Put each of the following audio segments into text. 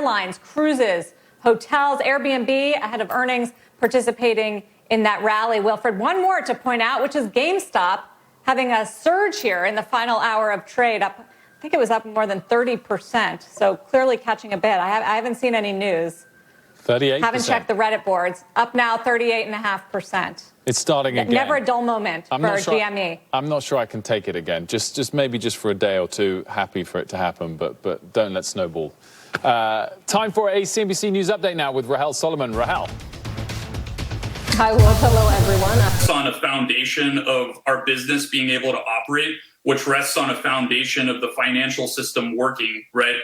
airlines, cruises, hotels, Airbnb ahead of earnings, participating in that rally. Wilfred, one more to point out, which is Gamestop having a surge here in the final hour of trade, up, I think it was up more than 30%. So clearly catching a bid. I haven't seen any news. 38%. Haven't checked the Reddit boards. Up now 38.5%. It's starting again. Never a dull moment for GME. I'm not sure I can take it again. Just maybe just for a day or two. Happy for it to happen, but don't let snowball. Time for a CNBC News update now with Rahel Solomon. Rahel. Hi, Wolf. Hello, everyone. It's on a foundation of our business being able to operate, which rests on a foundation of the financial system working, right?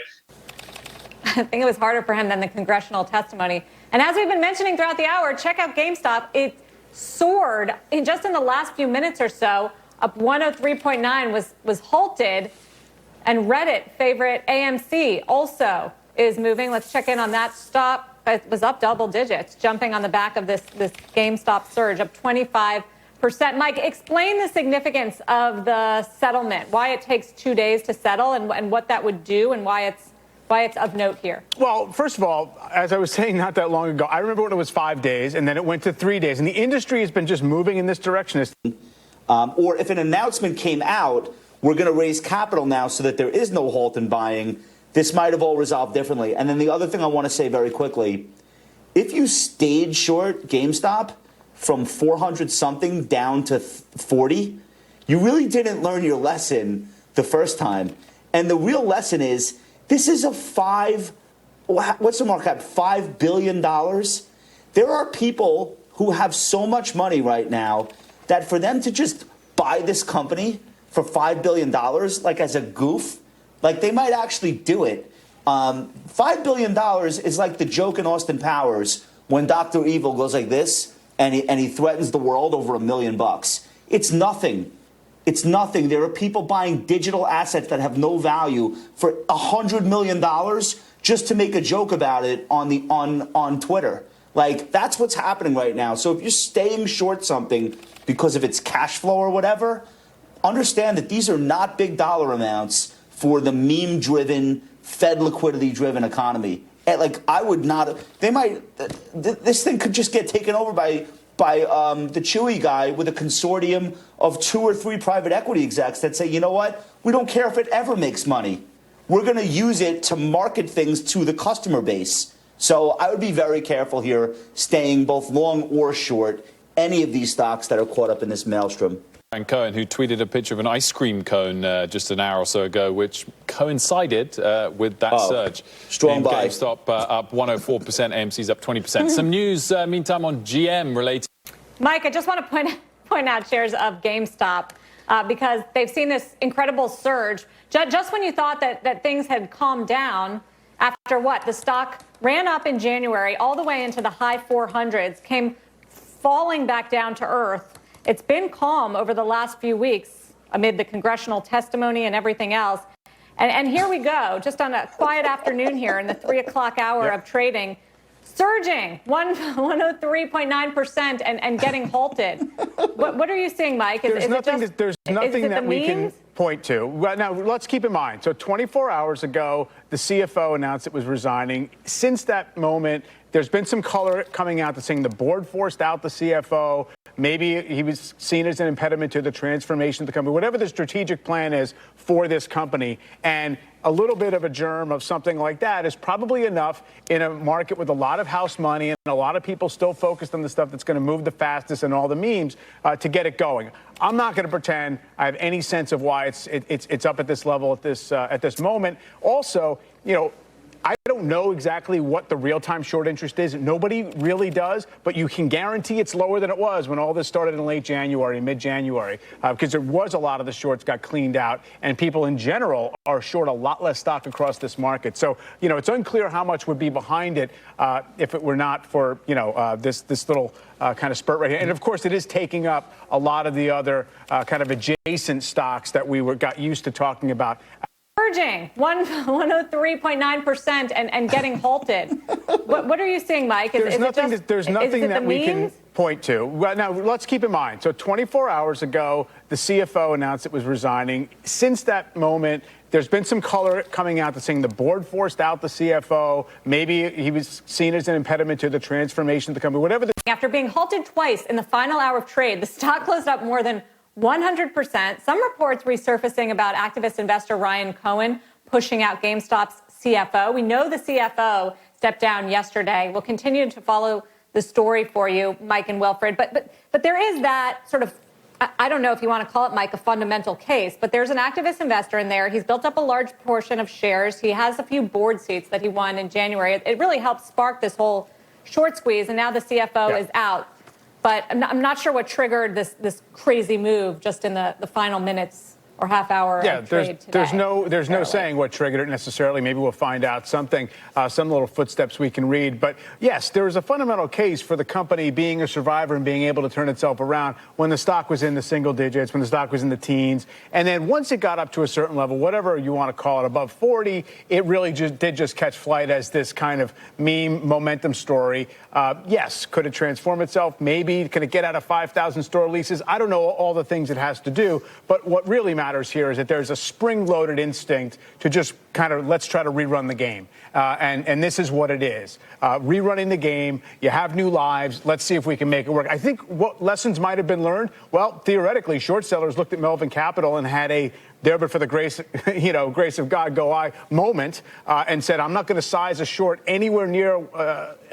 I think it was harder for him than the congressional testimony. And as we've been mentioning throughout the hour, check out GameStop. It soared in just in the last few minutes or so, up 103.9, was halted. And Reddit favorite AMC also is moving. Let's check in on that stop. It was up double digits, jumping on the back of this GameStop surge, up 25%. Mike, explain the significance of the settlement, why it takes 2 days to settle, and what that would do, and why it's of note here. Well, first of all, as I was saying not that long ago, I remember when it was 5 days, and then it went to 3 days. And the industry has been just moving in this direction. Or if an announcement came out, we're going to raise capital now so that there is no halt in buying, this might have all resolved differently. And then the other thing I want to say very quickly, if you stayed short GameStop from 400-something down to 40, you really didn't learn your lesson the first time. And the real lesson is, this is what's the market cap? $5 billion. There are people who have so much money right now that for them to just buy this company for $5 billion, like as a goof, like they might actually do it. $5 billion is like the joke in Austin Powers when Dr. Evil goes like this and he threatens the world over $1 million. It's nothing. It's nothing. There are people buying digital assets that have no value for $100 million just to make a joke about it on Twitter. Like, that's what's happening right now. So if you're staying short something because of its cash flow or whatever, understand that these are not big dollar amounts for the meme-driven, Fed liquidity-driven economy. And like, I would not. They might. This thing could just get taken over by the Chewy guy with a consortium of 2 or 3 private equity execs that say, you know what, we don't care if it ever makes money. We're going to use it to market things to the customer base. So I would be very careful here, staying both long or short any of these stocks that are caught up in this maelstrom. And Cohen, who tweeted a picture of an ice cream cone just an hour or so ago, which coincided with that surge. Strong buy. GameStop up 104%, AMC's up 20%. Some news, meantime, on GM related. Mike, I just want to point out shares of GameStop because they've seen this incredible surge. Just when you thought that things had calmed down, after what? The stock ran up in January all the way into the high 400s, came falling back down to earth. It's been calm over the last few weeks amid the congressional testimony and everything else. And here we go, just on a quiet afternoon here in the 3 o'clock hour of trading, surging 103.9% and getting halted. What are you seeing, Mike? There's nothing that we can point to. Well, now, let's keep in mind. So 24 hours ago, the CFO announced it was resigning. Since that moment, there's been some color coming out that's saying the board forced out the CFO. Maybe he was seen as an impediment to the transformation of the company, whatever the strategic plan is for this company. And a little bit of a germ of something like that is probably enough in a market with a lot of house money and a lot of people still focused on the stuff that's going to move the fastest and all the memes to get it going. I'm not going to pretend I have any sense of why it's up at this level at this moment. Also, you know, I don't know exactly what the real-time short interest is. Nobody really does, but you can guarantee it's lower than it was when all this started in late January, mid-January, because there was a lot of the shorts got cleaned out, and people in general are short a lot less stock across this market. So, you know, it's unclear how much would be behind it if it were not for, you know, this little kind of spurt right here. And, of course, it is taking up a lot of the other kind of adjacent stocks that we got used to talking about. Surging 103.9% and getting halted. What are you seeing, Mike? There's nothing that we can point to. Well, now, let's keep in mind. So 24 hours ago, the CFO announced it was resigning. Since that moment, There's been some color coming out that's saying the board forced out the CFO. Maybe he was seen as an impediment to the transformation of the company, whatever. After being halted twice in the final hour of trade, the stock closed up more than 100%. Some reports resurfacing about activist investor Ryan Cohen pushing out GameStop's CFO. We know the CFO stepped down yesterday. We'll continue to follow the story for you, Mike and Wilfred. But there is that sort of, I don't know if you want to call it, Mike, a fundamental case, but there's an activist investor in there. He's built up a large portion of shares. He has a few board seats that he won in January. It really helped spark this whole short squeeze, and now the CFO is out. But I'm not sure what triggered this crazy move just in the final minutes or half hour of trade today. There's no saying what triggered it necessarily. Maybe we'll find out something, some little footsteps we can read. But yes, there is a fundamental case for the company being a survivor and being able to turn itself around when the stock was in the single digits, when the stock was in the teens. And then once it got up to a certain level, whatever you want to call it, above 40, it really did catch flight as this kind of meme momentum story. Yes, could it transform itself? Maybe. Could it get out of 5,000 store leases? I don't know all the things it has to do. But what really matters here is that there's a spring-loaded instinct to just kind of let's try to rerun the game. And this is what it is. Rerunning the game. You have new lives. Let's see if we can make it work. I think what lessons might have been learned, well, theoretically, short sellers looked at Melvin Capital and had a there but for the grace of God go I moment and said, I'm not going to size a short anywhere near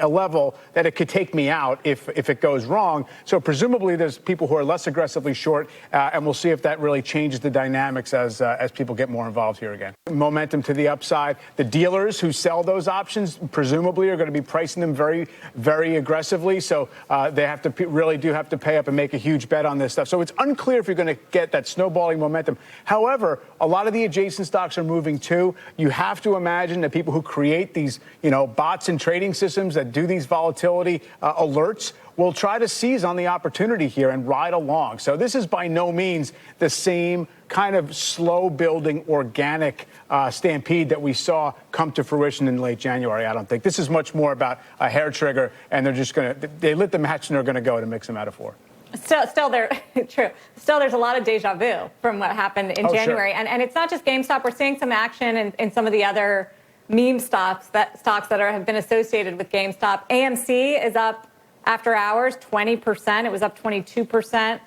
a level that it could take me out if it goes wrong. So presumably there's people who are less aggressively short, and we'll see if that really changes the dynamics as people get more involved here again. Momentum to the upside. The dealers who sell those options presumably are going to be pricing them very, very aggressively. So they have to really do have to pay up and make a huge bet on this stuff. So it's unclear if you're going to get that snowballing momentum. However, a lot of the adjacent stocks are moving too. You have to imagine that people who create these, bots and trading systems that do these volatility alerts will try to seize on the opportunity here and ride along. So this is by no means the same kind of slow building organic stampede that we saw come to fruition in late January. I don't think this is much more about a hair trigger, and they lit the match and they're going to go to mix them out of four. Still, there's a lot of deja vu from what happened in January. Sure. And it's not just GameStop. We're seeing some action in some of the other meme stocks that have been associated with GameStop. AMC is up after hours 20%. It was up 22%.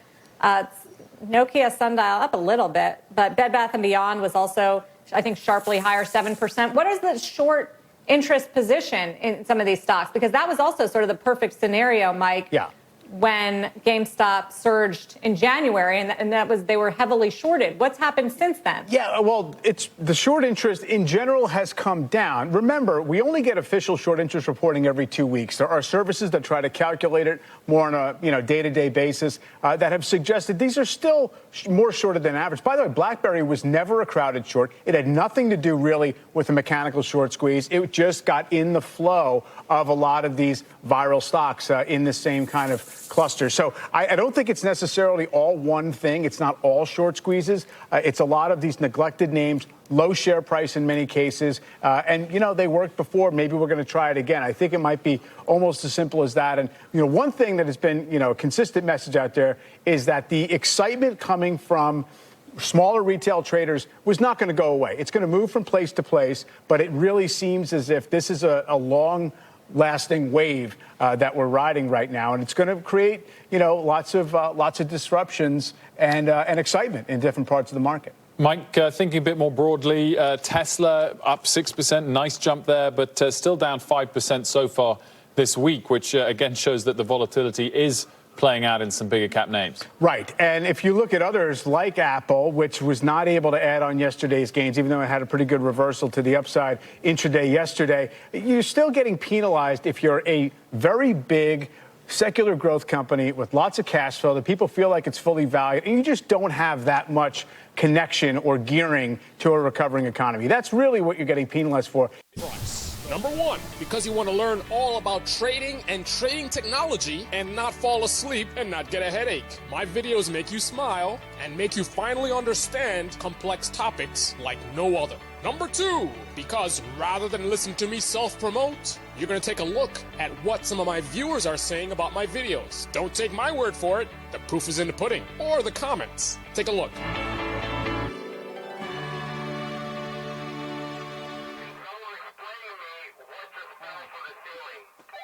Nokia Sundial up a little bit. But Bed Bath & Beyond was also, I think, sharply higher, 7%. What is the short interest position in some of these stocks? Because that was also sort of the perfect scenario, Mike. Yeah. When GameStop surged in January, and that was they were heavily shorted. What's happened since then? Yeah, well, it's the short interest in general has come down. Remember, we only get official short interest reporting every 2 weeks. There are services that try to calculate it more on a day-to-day basis that have suggested these are still more shorted than average. By the way, BlackBerry was never a crowded short. It had nothing to do really with a mechanical short squeeze. It just got in the flow of a lot of these viral stocks in the same kind of cluster. So I don't think it's necessarily all one thing. It's not all short squeezes. It's a lot of these neglected names, low share price in many cases. And, they worked before. Maybe we're going to try it again. I think it might be almost as simple as that. And, one thing that has been, a consistent message out there is that the excitement coming from smaller retail traders was not going to go away. It's going to move from place to place, but it really seems as if this is a long-lasting wave that we're riding right now, and it's going to create, lots of disruptions and excitement in different parts of the market. Mike, thinking a bit more broadly, Tesla up 6%, nice jump there, but still down 5% so far this week, which again shows that the volatility is playing out in some bigger cap names. Right. And if you look at others like Apple, which was not able to add on yesterday's gains, even though it had a pretty good reversal to the upside intraday yesterday, you're still getting penalized if you're a very big secular growth company with lots of cash flow that people feel like it's fully valued, and you just don't have that much connection or gearing to a recovering economy. That's really what you're getting penalized for. Number one, because you want to learn all about trading and trading technology and not fall asleep and not get a headache. My videos make you smile and make you finally understand complex topics like no other. Number two, because rather than listen to me self-promote, you're going to take a look at what some of my viewers are saying about my videos. Don't take my word for it. The proof is in the pudding or the comments. Take a look. feeling.